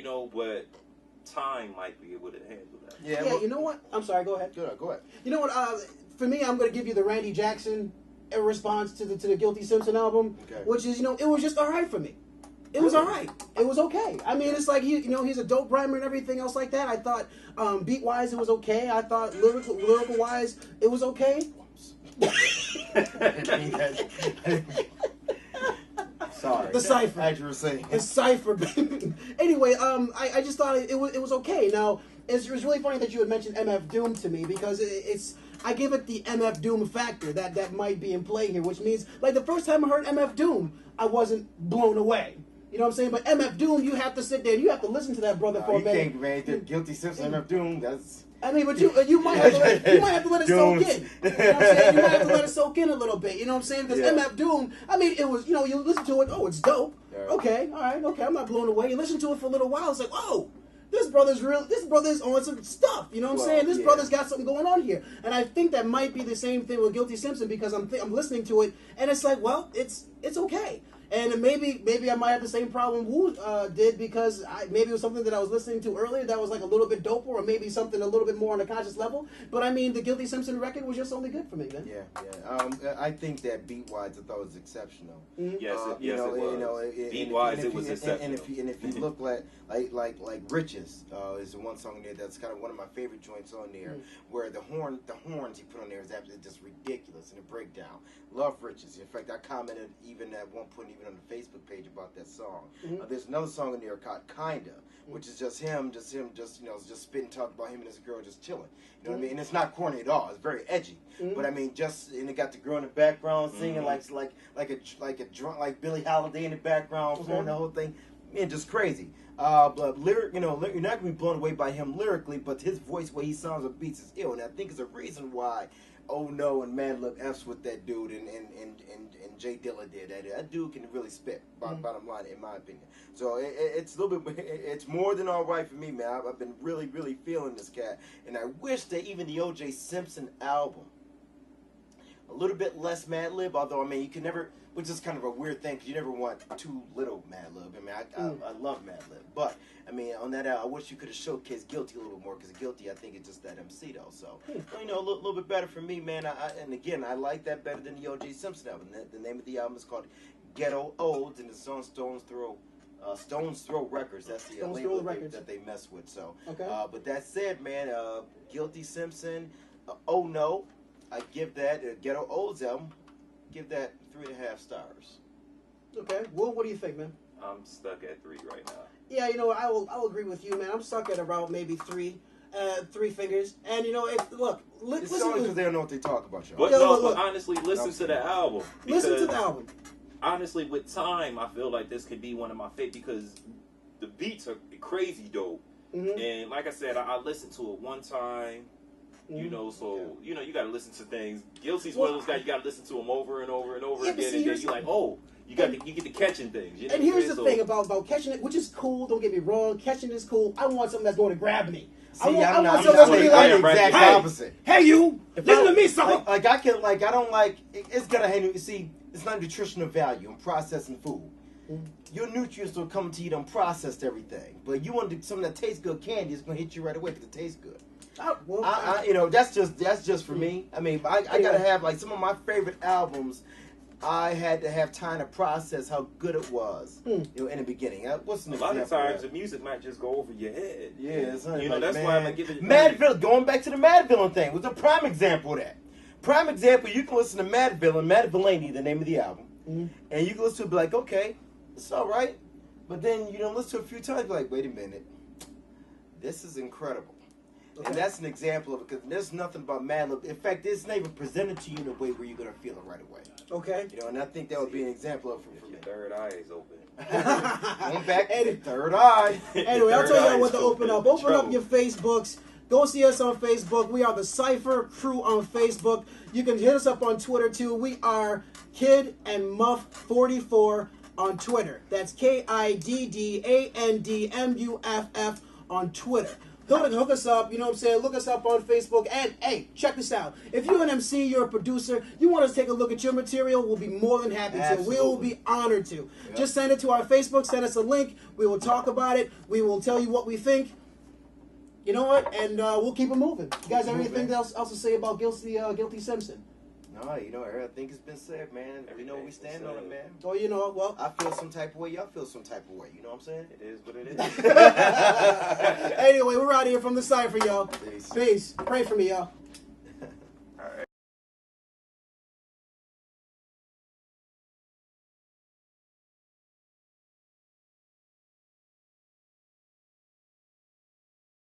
know, but time might be able to handle that. Yeah, Yeah, you know what? I'm sorry, go ahead. Go ahead. You know what? For me, I'm going to give you the Randy Jackson response to the Guilty Simpson album, which is, it was just all right for me. It was all right. It was okay. I mean, it's like, he's a dope rhymer and everything else like that. I thought beat-wise, it was okay. I thought lyrical-wise, it was okay. Sorry. The Cipher. As you were saying. The Cipher. Anyway, I just thought it was okay. Now, it was really funny that you had mentioned MF Doom to me because I give it the MF Doom factor that might be in play here, which means, like, the first time I heard MF Doom, I wasn't blown away. You know what I'm saying? But MF Doom, you have to sit there and you have to listen to that brother for a minute. You can't, man. The Guilty Simpson, MF Doom, that's... I mean, but you might have to let it soak in. You know what I'm saying? You might have to let it soak in a little bit. You know what I'm saying? Because MF Doom, I mean, it was, you listen to it, oh, it's dope. Okay, all right, okay, I'm not blown away. You listen to it for a little while, it's like, oh, this brother's on some stuff. You know what I'm saying? This brother's got something going on here. And I think that might be the same thing with Guilty Simpson because I'm listening to it and it's like, well, it's okay. And maybe I might have the same problem Wu did because maybe it was something that I was listening to earlier that was like a little bit doper or maybe something a little bit more on a conscious level. But I mean, the Guilty Simpson record was just only good for me, man. Yeah. I think that beat-wise, I thought it was exceptional. Mm-hmm. Yes, it was. Beat-wise, it was exceptional. And if you look like Riches is the one song in there that's kind of one of my favorite joints on there, where the horns he put on there is absolutely just ridiculous in the breakdown. Love Riches. In fact, I commented even at one point on the Facebook page about that song. There's another song in there called Kinda, which is just him just spitting, talking about him and his girl just chilling. You know what I mean? And it's not corny at all. It's very edgy. But I mean, and it got the girl in the background singing like a drunk like Billie Holiday in the background, flowing the whole thing. Man, just crazy. But you're not gonna be blown away by him lyrically, but his voice, way he sounds and beats is ill, and I think it's a reason why. Oh No and Madlib F's with that dude and Jay Dilla did that. That dude can really spit. Bottom line, in my opinion. So it's a little bit. It's more than all right for me, man. I've been really, really feeling this cat, and I wish that even the O.J. Simpson album, a little bit less Madlib. Although I mean, you can never, which is kind of a weird thing because you never want too little Madlib. I mean, I love Madlib, but I mean, on that album, I wish you could have showcased Guilty a little bit more because Guilty, I think, is just that MC though. So a little bit better for me, man. And again, I like that better than the O.J. Simpson album. The name of the album is called Ghetto Odes, and it's on Stones Throw Records. That's the label that they mess with. So, but that said, man, Guilty Simpson. Oh No, I give that Ghetto Odes album. Give that 3.5 stars. Okay. Well, what do you think, man? I'm stuck at 3 right now. Yeah, I will agree with you, man. I'm stuck at about maybe 3 figures. And look, it's listen only because they don't know what they talk about, y'all. But look, but honestly, listen to the album. Listen to the album. Honestly, with time, I feel like this could be one of my favorites because the beats are crazy dope. And like I said, I listened to it one time. You got to listen to things. Guilty's one of those guys you got to listen to them over and over and over again, and then you're like, oh. You get to catching things. You know and here's the thing about catching it, which is cool. Don't get me wrong, catching is cool. I want something that's going to grab me. I want something that's going to be like, exact opposite. Hey, you, listen to me, sucker. I don't like. It's gotta have. You see, it's not nutritional value in processing food. Your nutrients will come to you done processed everything, but you want something that tastes good. Candy is gonna hit you right away because it tastes good. That's just for me. I mean, I gotta have like some of my favorite albums. I had to have time to process how good it was, in the beginning. A lot of times the music might just go over your head. Yeah, that's why I'm give it. Madvillain, going back to the Madvillain thing, was a prime example of that. Prime example, you can listen to Madvillain, Madvillainy, the name of the album, and you can listen to it and be like, okay, it's all right, but then listen to it a few times, be like, wait a minute, this is incredible. And that's an example of it, because there's nothing about Madlib. In fact, it's not even presented to you in a way where you're going to feel it right away. Okay. And I think that would be an example of it for me. Your third eye is open. Going back to third eye. Anyway, I'll tell you what to open up. Open up your Facebooks. Go see us on Facebook. We are the Cipher Crew on Facebook. You can hit us up on Twitter, too. We are Kid and Muff 44 on Twitter. That's KIDDANDMUFF on Twitter. Hook us up, you know what I'm saying? Look us up on Facebook. And, hey, check this out. If you're an MC, you're a producer, you want us to take a look at your material, we'll be more than happy to. We will be honored to. Yep. Just send it to our Facebook, send us a link. We will talk about it. We will tell you what we think. You know what? And we'll keep it moving. You guys have anything else to say about Guilty Simpson? No, you know, everything has been said, man. You know, we stand on it, man. Oh, you know, well, I feel some type of way. Y'all feel some type of way. You know what I'm saying? It is what it is. Anyway, we're out here from the Cipher, y'all. Peace. Pray for me, y'all.